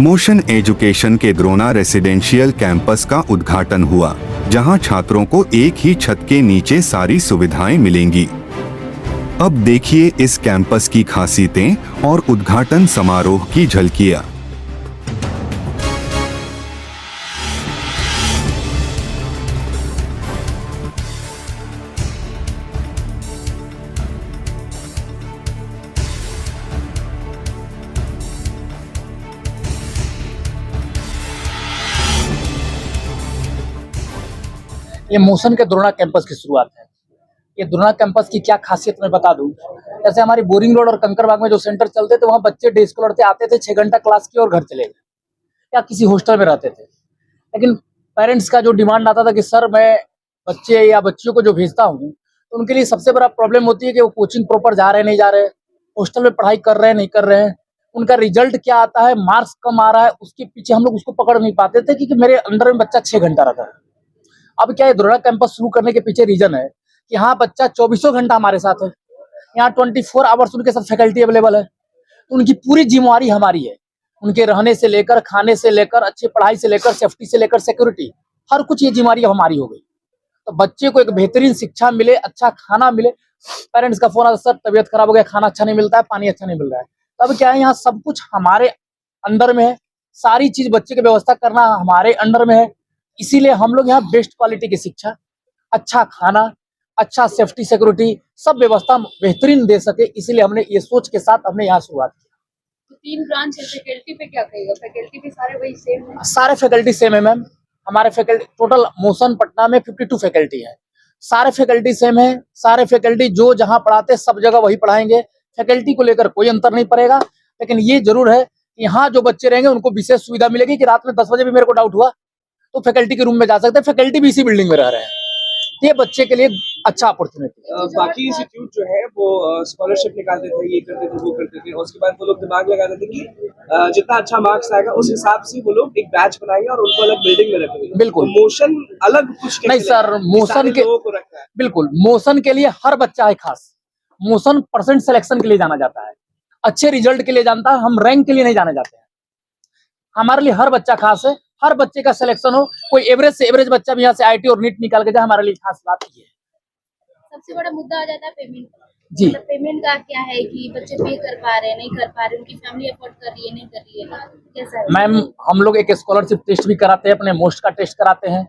Motion education के Drona residential campus का उद्घाटन हुआ, जहां छात्रों को एक ही छत के नीचे सारी सुविधाएं मिलेंगी। अब देखिए इस कैंपस की खासियतें और उद्घाटन समारोह की झलकियां। ये मोशन के द्रोणा कैंपस की शुरुआत है। ये द्रोणा कैंपस की क्या खासियत मैं बता दूं। जैसे हमारी बोरिंग रोड और कंकरबाग में जो सेंटर चलते थे, वहाँ बच्चे डे स्कॉलर थे, आते थे 6 घंटा क्लास की और घर चले गए, या किसी हॉस्टल में रहते थे। लेकिन पेरेंट्स का जो डिमांड आता था कि सर मैं बच्चे या बच्चियों को जो भेजता हूँ, तो उनके लिए सबसे बड़ा प्रॉब्लम होती है कि वो कोचिंग प्रॉपर जा रहे हैं नहीं जा रहे, हॉस्टल में पढ़ाई कर रहे हैं नहीं कर रहे हैं, उनका रिजल्ट क्या आता है, मार्क्स कम आ रहा है, उसके पीछे हम लोग उसको पकड़ नहीं पाते थे क्योंकि मेरे अंडर में बच्चा 6 घंटा रहता है। अब क्या है, द्रोणा कैंपस शुरू करने के पीछे रीजन है कि हाँ बच्चा 24 घंटा हमारे साथ है, यहाँ 24 आवर्स उनके साथ फैकल्टी अवेलेबल है, तो उनकी पूरी जिम्मेवारी हमारी है। उनके रहने से लेकर, खाने से लेकर, अच्छी पढ़ाई से लेकर, सेफ्टी से लेकर सिक्योरिटी, हर कुछ ये जिम्मेवारी हमारी हो गई। तो बच्चे को एक बेहतरीन शिक्षा मिले, अच्छा खाना मिले। पेरेंट्स का फोन आता, सर तबीयत खराब हो गया, खाना अच्छा नहीं मिलता है, पानी अच्छा नहीं मिल रहा है। तब क्या है, यहाँ सब कुछ हमारे अंडर में है, सारी चीज बच्चे की व्यवस्था करना हमारे अंडर में है। इसीलिए हम लोग यहाँ बेस्ट क्वालिटी की शिक्षा, अच्छा खाना, अच्छा सेफ्टी सिक्योरिटी, सब व्यवस्था बेहतरीन दे सके, इसीलिए हमने ये सोच के साथ हमने यहाँ शुरुआत की। तो 3 ब्रांच है, फैकल्टी पे क्या कहेगा? फैकल्टी भी सारे वही सेम है? सारे फैकल्टी सेम है मैम। हमारे फैकल्टी टोटल मोशन पटना में 52 फैकल्टी है, सारे फैकल्टी सेम है। सारे फैकल्टी जो जहाँ पढ़ाते सब जगह वही पढ़ाएंगे, फैकल्टी को लेकर कोई अंतर नहीं पड़ेगा। लेकिन ये जरूर है कि यहाँ जो बच्चे रहेंगे उनको विशेष सुविधा मिलेगी कि रात में 10 बजे भी मेरे को डाउट हुआ तो फैकल्टी के रूम में जा सकते हैं, फैकल्टी भी इसी बिल्डिंग में रह रहे हैं। ये बच्चे के लिए अच्छा अपॉर्चुनिटी है। बाकी इंस्टीट्यूट जो है वो स्कॉलरशिप निकालते थे, ये करते थे वो करते थे, और उसके बाद वो लोग दिमाग लगाते थे कि जितना अच्छा मार्क्स आएगा उस हिसाब से वो लोग एक बैच बनाएंगे और उनको अलग बिल्डिंग में रखेंगे। बिल्कुल। तो मोशन अलग कुछ नहीं सर, मोशन के लोगों को रखता है। बिल्कुल, मोशन के लिए हर बच्चा है खास। मोशन परसेंट सिलेक्शन के लिए जाना जाता है, अच्छे रिजल्ट के लिए जानता है, हम रैंक के लिए नहीं जाने जाते हैं। हमारे लिए हर बच्चा खास है, हर बच्चे का सिलेक्शन हो, कोई एवरेज से एवरेज बच्चा भी यहाँ से आईटी और नीट निकाल के जाए, हमारे लिए खास बात ये है। सबसे बड़ा मुद्दा आ जाता है पेमेंट का। जी। मतलब पेमेंट का क्या है कि बच्चे पे कर पा रहे हैं नहीं कर पा रहे, उनकी फैमिली अफोर्ड कर रही है नहीं कर रही है, कैसा है? मैम हम लोग एक स्कॉलरशिप टेस्ट भी कराते हैं, अपने मोस्ट का टेस्ट कराते हैं।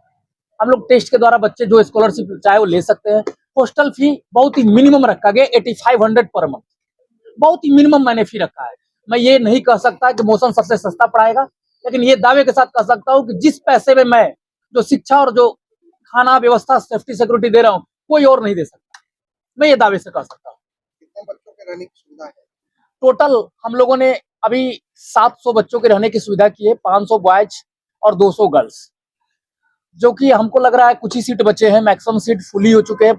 हम लोग टेस्ट के द्वारा बच्चे जो स्कॉलरशिप चाहे वो ले सकते हैं। हॉस्टल फी बहुत ही मिनिमम रखा गया, 8500 पर मंथ, बहुत ही मिनिमम मैंने फी रखा है। मैं ये नहीं कह सकता कि मोशन सबसे सस्ता पड़ाएगा, लेकिन ये दावे के साथ कह सकता हूँ कि जिस पैसे में मैं जो शिक्षा और जो खाना व्यवस्था सेफ्टी सिक्योरिटी दे रहा हूँ कोई और नहीं दे सकता। मैं ये दावे से कह सकता हूँ। कितने बच्चों के रहने की सुविधा है? टोटल हम लोगों ने अभी 700 बच्चों के रहने की सुविधा की है, 500 बॉयज और 200 गर्ल्स, जो कि हमको लग रहा है कुछ ही सीट बचे हैं, मैक्सिमम सीट फुली हो चुके हैं।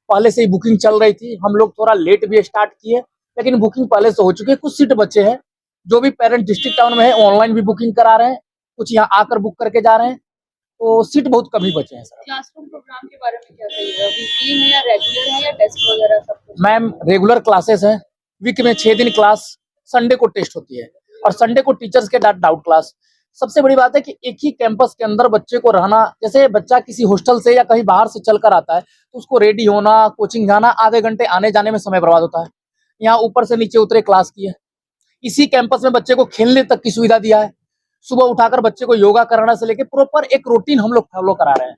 पहले से ही बुकिंग चल रही थी, हम लोग थोड़ा लेट भी स्टार्ट किए, लेकिन बुकिंग पहले से हो चुकी है। कुछ सीट बचे हैं, जो भी पेरेंट डिस्ट्रिक्ट टाउन में है ऑनलाइन भी बुकिंग करा रहे हैं, कुछ यहाँ आकर बुक करके जा रहे हैं, तो सीट बहुत कम ही बचे हैं सर। क्लासरूम प्रोग्राम के बारे में क्या कहिएगा? वीकली में या रेगुलर है या टेस्ट वगैरह सब कुछ? मैम रेगुलर क्लासेस हैं, वीक में 6 दिन क्लास, संडे को टेस्ट होती है और संडे को टीचर्स के डाउट क्लास। सबसे बड़ी बात है कि एक ही कैंपस के अंदर बच्चे को रहना, जैसे बच्चा किसी हॉस्टल से या कहीं बाहर से चलकर आता है तो उसको रेडी होना, कोचिंग जाना, आधे घंटे आने जाने में समय बर्बाद होता है। यहाँ ऊपर से नीचे उतरे क्लास की है। इसी कैंपस में बच्चे को खेलने तक की सुविधा दिया है। सुबह उठाकर बच्चे को योगा कराना से लेकर प्रॉपर एक रूटीन हम लोग फॉलो करा रहे हैं,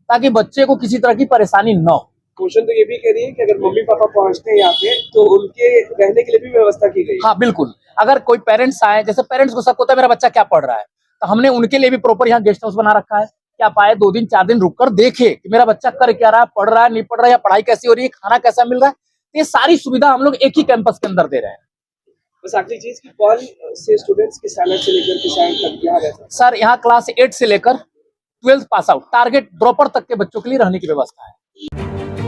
ताकि बच्चे को किसी तरह की परेशानी न हो। मोशन तो ये भी कह रही है कि अगर मम्मी पापा पहुंचते हैं यहाँ पे तो उनके रहने के लिए भी व्यवस्था की गई। हाँ बिल्कुल, अगर कोई पेरेंट्स आए, जैसे पेरेंट्स को शक होता है मेरा बच्चा क्या पढ़ रहा है, तो हमने उनके लिए भी प्रॉपर यहाँ गेस्ट हाउस बना रखा है कि आप आए 2 दिन 4 दिन रुक कर देखे कि मेरा बच्चा कर क्या रहा है, पढ़ रहा है नहीं पढ़ रहा है, या पढ़ाई कैसी हो रही है, खाना कैसा मिल रहा है। ये सारी सुविधा हम लोग एक ही कैंपस के अंदर दे रहे हैं। बस आखिरी चीज की कौन से स्टूडेंट्स के स्टैंडर्ड से लेकर के स्टैंडर्ड तक यहाँ रहते हैं? सर यहाँ क्लास 8 से लेकर 12th pass out target dropper तक के बच्चों के लिए रहने की व्यवस्था है।